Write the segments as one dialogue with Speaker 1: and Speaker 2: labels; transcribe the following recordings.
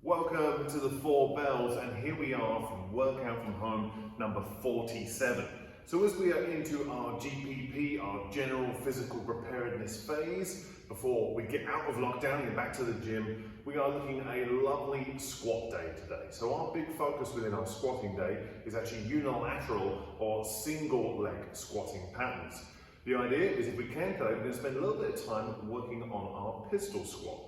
Speaker 1: Welcome to the Four Bells, and here we are from Workout from Home number 47. So as we are into our GPP, our general physical preparedness phase, before we get out of lockdown and back to the gym, we are looking at a lovely squat day today. So our big focus within our squatting day is actually unilateral or single leg squatting patterns. The idea is, if we can today, we're going to spend a little bit of time working on our pistol squat.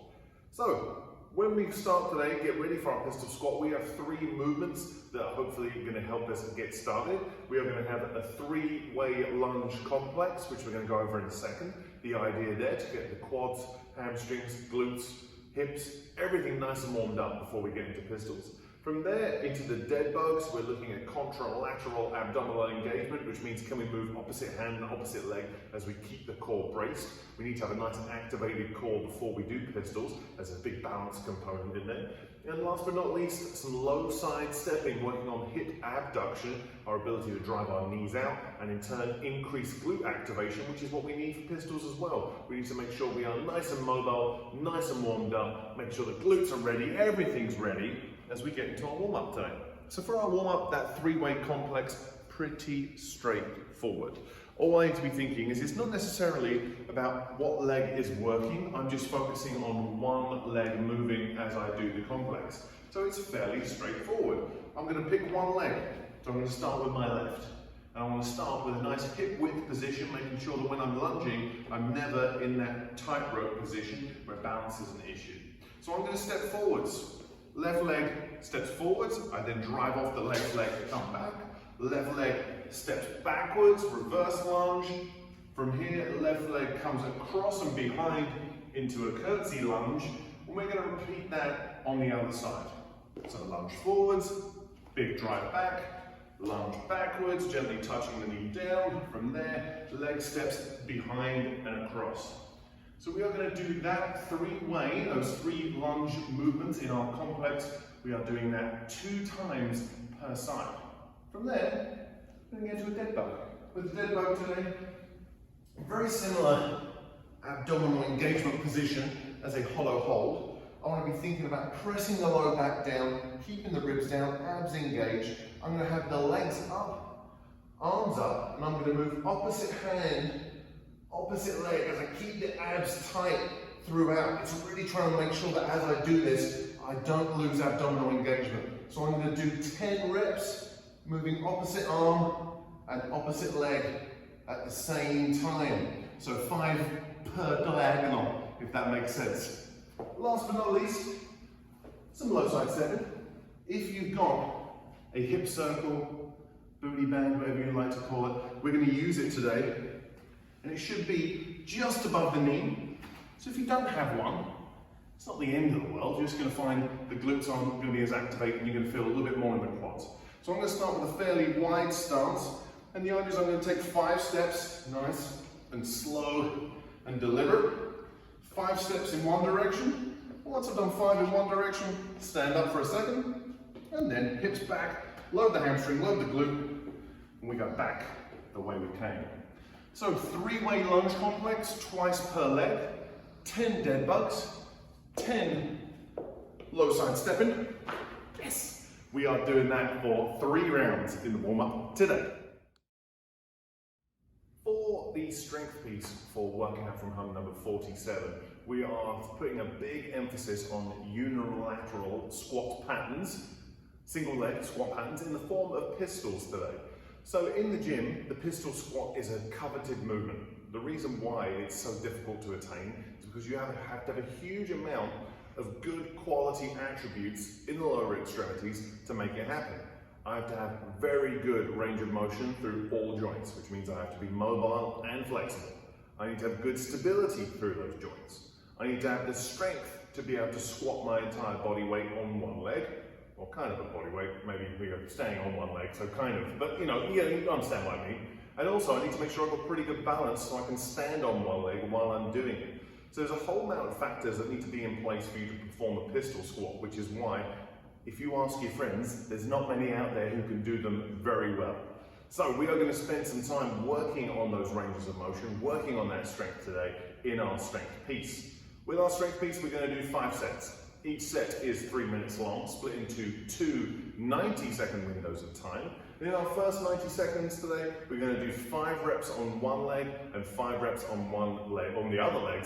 Speaker 1: So when we start today, get ready for our pistol squat. We have three movements that are hopefully going to help us get started. We are going to have a three-way lunge complex, which we're going to go over in a second. The idea there to get the quads, hamstrings, glutes, hips, everything nice and warmed up before we get into pistols. From there into the dead bugs, we're looking at contralateral abdominal engagement, which means can we move opposite hand and opposite leg as we keep the core braced. We need to have a nice activated core before we do pistols. There's a big balance component in there. And last but not least, some low side stepping, working on hip abduction, our ability to drive our knees out, and in turn increase glute activation, which is what we need for pistols as well. We need to make sure we are nice and mobile, nice and warmed up, make sure the glutes are ready, everything's ready as we get into our warm-up today. So for our warm-up, that three-way complex, pretty straightforward. All I need to be thinking is it's not necessarily about what leg is working, I'm just focusing on one leg moving as I do the complex. So it's fairly straightforward. I'm going to pick one leg, so I'm going to start with my left. And I'm going to start with a nice hip width position, making sure that when I'm lunging, I'm never in that tightrope position where balance is an issue. So I'm going to step forwards. Left leg steps forwards, I then drive off the left leg to come back. Left leg steps backwards, reverse lunge. From here, left leg comes across and behind into a curtsy lunge. And we're going to repeat that on the other side. So lunge forwards, big drive back, lunge backwards, gently touching the knee down. From there, leg steps behind and across. So we are going to do that three-way, those three lunge movements in our complex. We are doing that 2 times per side. From there, we're going to get to a dead bug. With the dead bug today, very similar abdominal engagement position as a hollow hold. I want to be thinking about pressing the low back down, keeping the ribs down, abs engaged. I'm going to have the legs up, arms up, and I'm going to move opposite hand, opposite leg as I keep the abs tight throughout. It's really trying to make sure that as I do this, I don't lose abdominal engagement. So I'm going to do 10 reps, moving opposite arm and opposite leg at the same time. So 5 per diagonal, if that makes sense. Last but not least, some low side stepping. If you've got a hip circle, booty band, whatever you like to call it, we're going to use it today. And it should be just above the knee. So if you don't have one, it's not the end of the world. You're just going to find the glutes aren't going to be as activated and you're going to feel a little bit more in the quads. So I'm going to start with a fairly wide stance. And the idea is I'm going to take 5 steps, nice and slow and deliberate. 5 steps in one direction. Once I've done 5 in one direction, stand up for a second. And then hips back, load the hamstring, load the glute. And we go back the way we came. So 3-way lunge complex, twice per leg, 10 dead bugs, 10 low side stepping. Yes! We are doing that for 3 rounds in the warm-up today. For the strength piece for Working Out From Home number 47, we are putting a big emphasis on unilateral squat patterns, single leg squat patterns in the form of pistols today. So in the gym, the pistol squat is a coveted movement. The reason why it's so difficult to attain is because you have to have a huge amount of good quality attributes in the lower extremities to make it happen. I have to have very good range of motion through all joints, which means I have to be mobile and flexible. I need to have good stability through those joints. I need to have the strength to be able to squat my entire body weight on one leg, or kind of a body weight, maybe we're staying on one leg, so kind of, but you understand what I mean. And also I need to make sure I've got pretty good balance so I can stand on one leg while I'm doing it. So there's a whole amount of factors that need to be in place for you to perform a pistol squat, which is why, if you ask your friends, there's not many out there who can do them very well. So we are going to spend some time working on those ranges of motion, working on that strength today in our strength piece. With our strength piece, we're going to do 5 sets. Each set is 3 minutes long, split into two 90-second windows of time. And in our first 90 seconds today, we're going to do 5 reps on one leg and 5 reps on the other leg,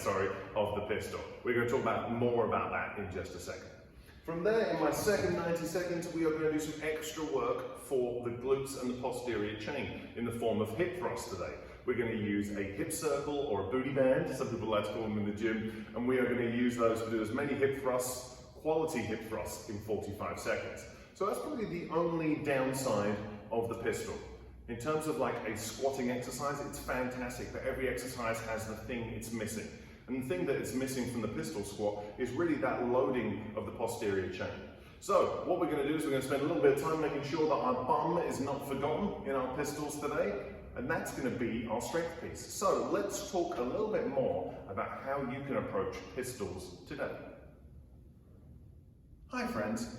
Speaker 1: of the pistol. We're going to talk more about that in just a second. From there, in my second 90 seconds, we are going to do some extra work for the glutes and the posterior chain in the form of hip thrusts today. We're going to use a hip circle or a booty band, some people like to call them in the gym, and we are going to use those to do as many hip thrusts, quality hip thrusts, in 45 seconds. So that's probably the only downside of the pistol. In terms of like a squatting exercise, it's fantastic, but every exercise has the thing it's missing. And the thing that it's missing from the pistol squat is really that loading of the posterior chain. So what we're going to do is we're going to spend a little bit of time making sure that our bum is not forgotten in our pistols today. And that's going to be our strength piece. So let's talk a little bit more about how you can approach pistols today. Hi friends,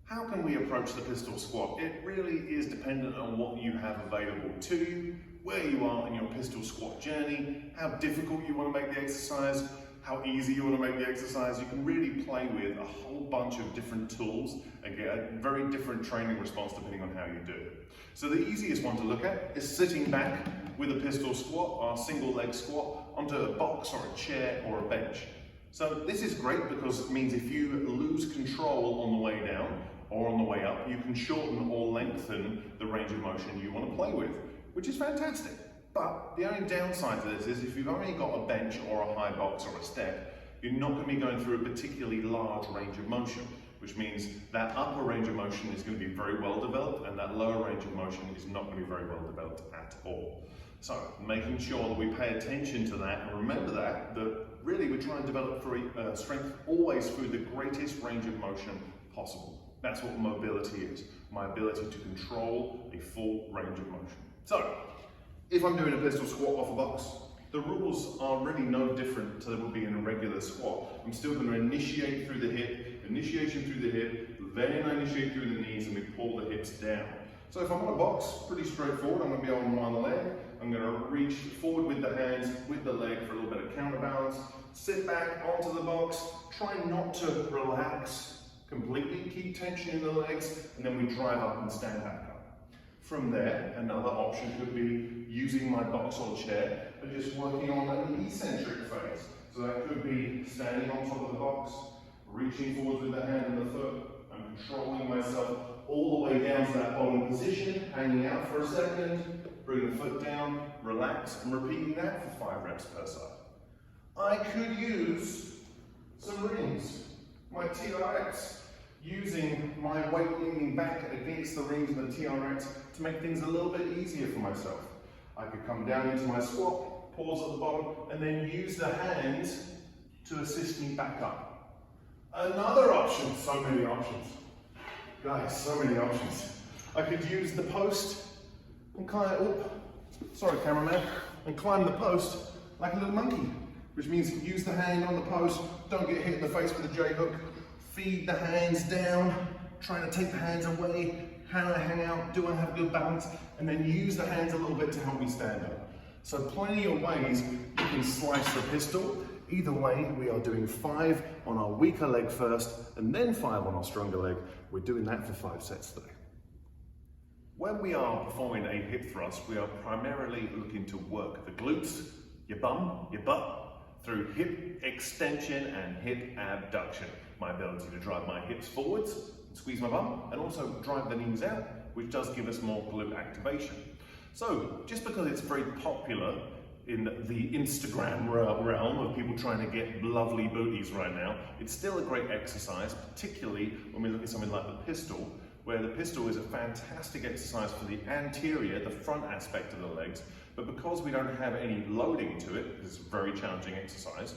Speaker 1: how can we approach the pistol squat? It really is dependent on what you have available to you, where you are in your pistol squat journey, how difficult you want to make the exercise, how easy you want to make the exercise. You can really play with a whole bunch of different tools and get a very different training response depending on how you do it. So the easiest one to look at is sitting back with a pistol squat, our single leg squat, onto a box or a chair or a bench. So this is great because it means if you lose control on the way down or on the way up, you can shorten or lengthen the range of motion you want to play with, which is fantastic. But the only downside to this is if you've only got a bench or a high box or a step, you're not going to be going through a particularly large range of motion, which means that upper range of motion is going to be very well developed and that lower range of motion is not going to be very well developed at all. So making sure that we pay attention to that and remember that really we try and develop strength always through the greatest range of motion possible. That's what mobility is, my ability to control a full range of motion. So if I'm doing a pistol squat off a box, the rules are really no different to what would be in a regular squat. I'm still going to initiate through the hip, initiation through the hip, then I initiate through the knees and we pull the hips down. So if I'm on a box, pretty straightforward, I'm going to be on one leg, I'm going to reach forward with the hands, with the leg for a little bit of counterbalance, sit back onto the box, try not to relax completely, keep tension in the legs, and then we drive up and stand back up. From there, another option could be using my box or chair and just working on an eccentric phase. So that could be standing on top of the box, reaching forward with the hand and the foot, and controlling myself all the way down to that bottom position, hanging out for a second, bring the foot down, relax, and repeating that for 5 reps per side. I could use some rings, my TRX, using my weight leaning back against the rings of the TRX to make things a little bit easier for myself. I could come down into my squat, pause at the bottom, and then use the hands to assist me back up. Another option, so many options. Guys, so many options. I could use the post and climb, sorry cameraman, and climb the post like a little monkey, which means use the hand on the post, don't get hit in the face with a J-hook, feed the hands down, trying to take the hands away, how do I hang out, do I have good balance, and then use the hands a little bit to help me stand up. So plenty of ways you can slice the pistol. Either way, we are doing 5 on our weaker leg first, and then 5 on our stronger leg. We're doing that for 5 sets today. When we are performing a hip thrust, we are primarily looking to work the glutes, your bum, your butt, through hip extension and hip abduction. My ability to drive my hips forwards, squeeze my bum, and also drive the knees out, which does give us more glute activation. So, just because it's very popular in the Instagram realm of people trying to get lovely booties right now, it's still a great exercise, particularly when we look at something like the pistol, where the pistol is a fantastic exercise for the anterior, the front aspect of the legs, but because we don't have any loading to it, it's a very challenging exercise.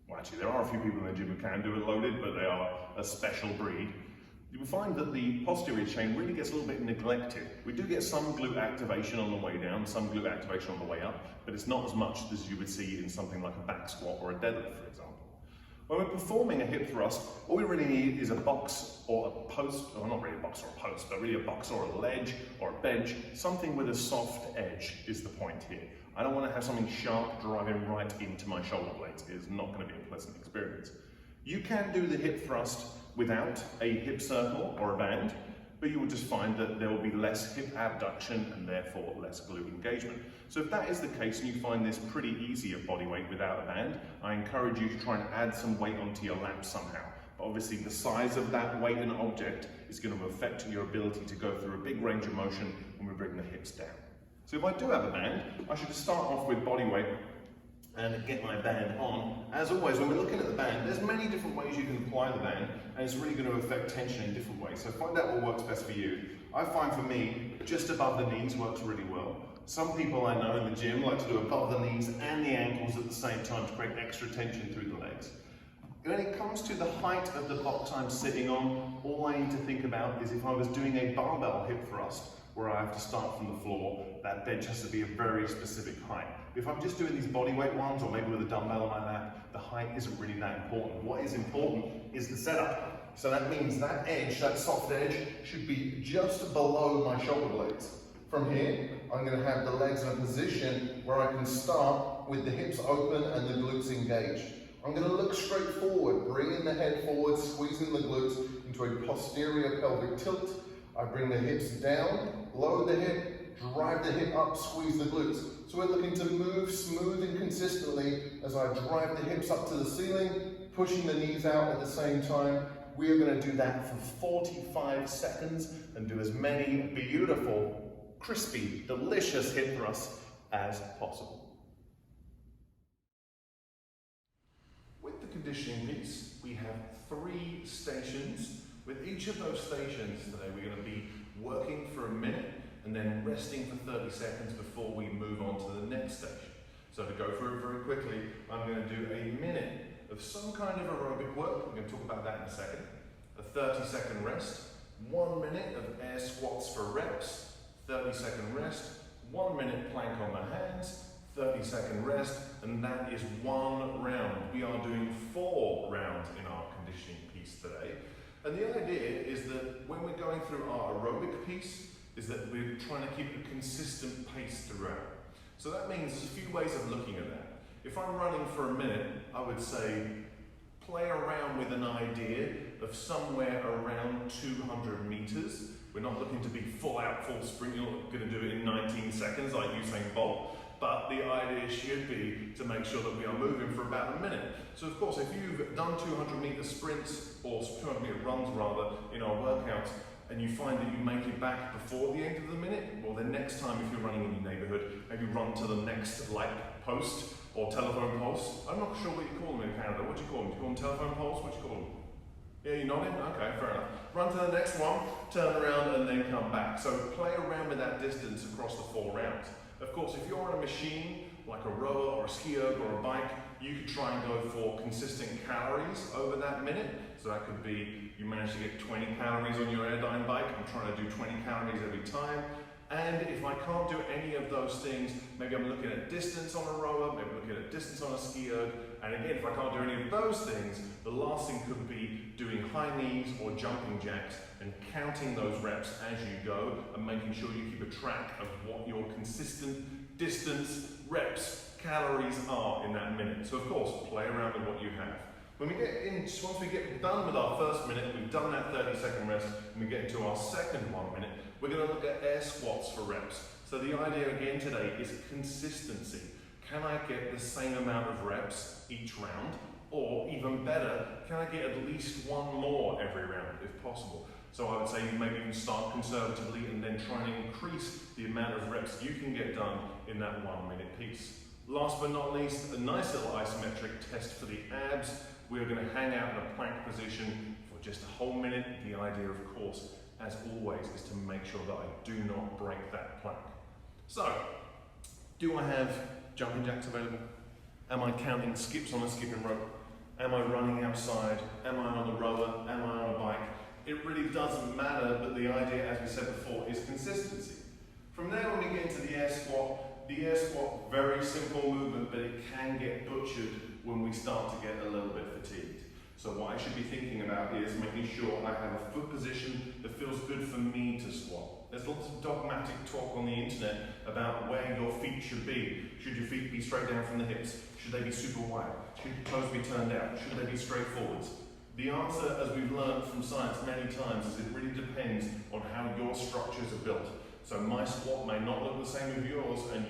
Speaker 1: Well, actually, there are a few people in the gym who can do it loaded, but they are a special breed. You will find that the posterior chain really gets a little bit neglected. We do get some glute activation on the way down, some glute activation on the way up, but it's not as much as you would see in something like a back squat or a deadlift, for example. When we're performing a hip thrust, all we really need is a box or a post, or not really a box or a post, but really a box or a ledge or a bench, something with a soft edge is the point here. I don't want to have something sharp driving right into my shoulder blades. It is not going to be a pleasant experience. You can do the hip thrust without a hip circle or a band, but you will just find that there will be less hip abduction and therefore less glute engagement. So if that is the case and you find this pretty easy at body weight without a band, I encourage you to try and add some weight onto your lats somehow. But obviously the size of that weight and object is going to affect your ability to go through a big range of motion when we bring the hips down. So if I do have a band, I should start off with body weight and get my band on. As always, when we're looking at the band, there's many different ways you can apply the band, and it's really going to affect tension in different ways. So find out what works best for you. I find for me, just above the knees works really well. Some people I know in the gym like to do above the knees and the ankles at the same time to create extra tension through the legs. When it comes to the height of the box I'm sitting on, all I need to think about is if I was doing a barbell hip thrust, where I have to start from the floor, that bench has to be a very specific height. If I'm just doing these bodyweight ones, or maybe with a dumbbell on my lap, the height isn't really that important. What is important is the setup. So that means that edge, that soft edge, should be just below my shoulder blades. From here, I'm going to have the legs in a position where I can start with the hips open and the glutes engaged. I'm going to look straight forward, bringing the head forward, squeezing the glutes into a posterior pelvic tilt. I bring the hips down, lower the hip, drive the hip up, squeeze the glutes. So we're looking to move smooth and consistently as I drive the hips up to the ceiling, pushing the knees out at the same time. We are going to do that for 45 seconds and do as many beautiful, crispy, delicious hip thrusts as possible. With the conditioning piece, we have 3 stations. With each of those stations today, we're going to be working for a minute and then resting for 30 seconds before we move on to the next station. So to go through it very quickly, I'm going to do a minute of some kind of aerobic work. We're going to talk about that in a second. A 30-second rest, 1 minute of air squats for reps, 30-second rest, 1 minute plank on the hands, 30-second rest, and that is 1 round. We are doing 4 rounds in our conditioning piece today. And the idea is that when we're going through our aerobic piece, is that we're trying to keep a consistent pace throughout. So that means there's a few ways of looking at that. If I'm running for a minute, I would say play around with an idea of somewhere around 200 meters. We're not looking to be full out, full sprint. You're not going to do it in 19 seconds like Usain Bolt. But the idea should be to make sure that we are moving for about a minute. So of course, if you've done 200 meter sprints, or 200 meter runs rather, in our workouts, and you find that you make it back before the end of the minute, well then next time if you're running in your neighborhood, maybe run to the next light post or telephone post. I'm not sure what you call them in Canada. What do you call them? Do you call them telephone poles? What do you call them? Yeah, you're nodding? Okay, fair enough. Run to the next one, turn around and then come back. So play around with that distance across the 4 rounds. Of course, if you're on a machine, like a rower or a ski erg or a bike, you could try and go for consistent calories over that minute. So that could be, you manage to get 20 calories on your Airdyne bike, I'm trying to do 20 calories every time. And if I can't do any of those things, maybe I'm looking at distance on a rower, maybe looking at distance on a ski erg. And again, if I can't do any of those things, the last thing could be doing high knees or jumping jacks and counting those reps as you go and making sure you keep a track of what your consistent distance, reps, calories are in that minute. So of course, play around with what you have. When we get in, once we get done with our first minute, we've done that 30-second rest, and we get into our second 1 minute, we're going to look at air squats for reps. So the idea again today is consistency. Can I get the same amount of reps each round? Or even better, can I get at least 1 more every round if possible? So I would say maybe you can start conservatively and then try and increase the amount of reps you can get done in that 1 minute piece. Last but not least, a nice little isometric test for the abs. We're going to hang out in a plank position for just a whole minute. The idea, of course, as always, is to make sure that I do not break that plank. So, do I have jumping jacks available? Am I counting skips on a skipping rope? Am I running outside? Am I on a rower? Am I on a bike? It really doesn't matter, but the idea, as we said before, is consistency. From there, when we get into the air squat, very simple movement, but it can get butchered when we start to get a little bit fatigued.
Speaker 2: So what I should be thinking about is making sure I have a foot position that feels good for me to squat. There's lots of dogmatic talk on the internet about where your feet should be. Should your feet be straight down from the hips? Should they be super wide? Should your toes be turned out? Should they be straight forwards? The answer, as we've learned from science many times, is it really depends on how your structures are built. So my squat may not look the same as yours, and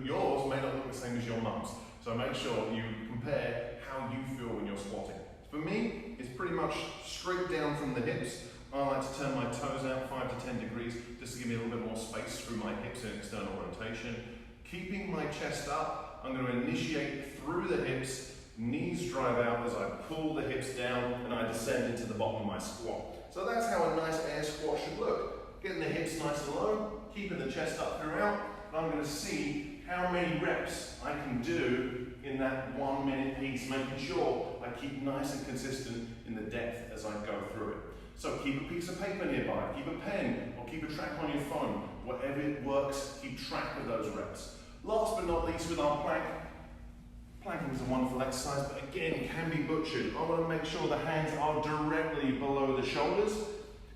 Speaker 2: yours may not look the same as your mum's. So make sure you compare how you feel when you're squatting. For me, it's pretty much straight down from the hips. I like to turn my toes out 5 to 10 degrees just to give me a little bit more space through my hips and external rotation. Keeping my chest up, I'm going to initiate through the hips, knees drive out as I pull the hips down and I descend into the bottom of my squat. So that's how a nice air squat should look. Getting the hips nice and low, keeping the chest up throughout, and I'm going to see how many reps I can do in that 1 minute piece, making sure I keep nice and consistent in the depth as I go through it. So keep a piece of paper nearby, keep a pen, or keep a track on your phone. Whatever it works, keep track of those reps. Last but not least with our plank. Planking is a wonderful exercise, but again, can be butchered. I want to make sure the hands are directly below the shoulders.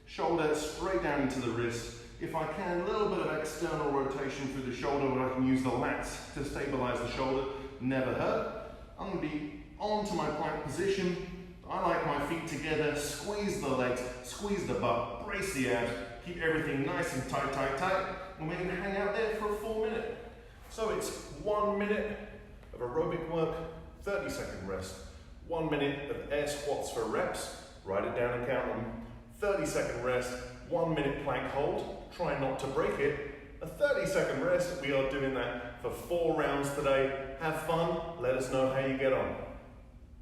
Speaker 2: Shoulder straight down into the wrist. If I can, a little bit of external rotation through the shoulder where I can use the lats to stabilize the shoulder. Never hurt. I'm going to be onto my plank position. I like my feet together, squeeze the legs, squeeze the butt, brace the abs, keep everything nice and tight, tight, tight, and we're going to hang out there for a full minute. So it's 1 minute of aerobic work, 30-second rest, 1 minute of air squats for reps, write it down and count them, 30-second rest, 1 minute plank hold, try not to break it, a 30-second rest. We are doing that for 4 rounds today. Have fun, let us know how you get on.